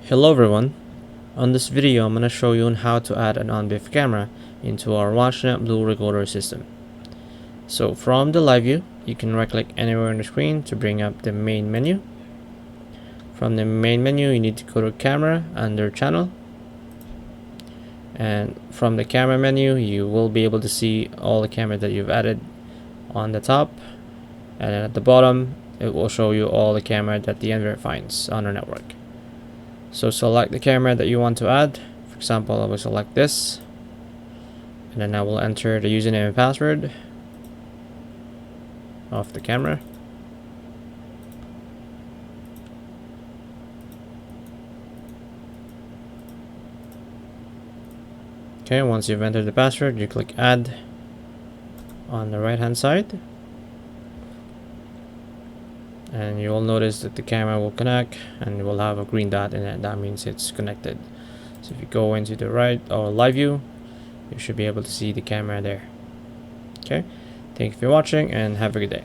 Hello everyone, on this video I'm going to show you on how to add an OnBIF camera into our WatchNet Blue recorder system. So from the live view, you can right click anywhere on the screen to bring up the main menu. From the main menu you need to go to camera under channel, and from the camera menu you will be able to see all the cameras that you've added on the top, and then at the bottom it will show you all the cameras that the NVIDIA finds on our network. So select the camera that you want to add. For example, I will select this, and then I will enter the username and password of the camera. Okay, once you've entered the password, you click add on the right hand side, and you will notice that the camera will connect and will have a green dot in it. That means it's connected. So if you go into the right or live view, you should be able to see the camera there. Okay, thank you for watching and have a good day.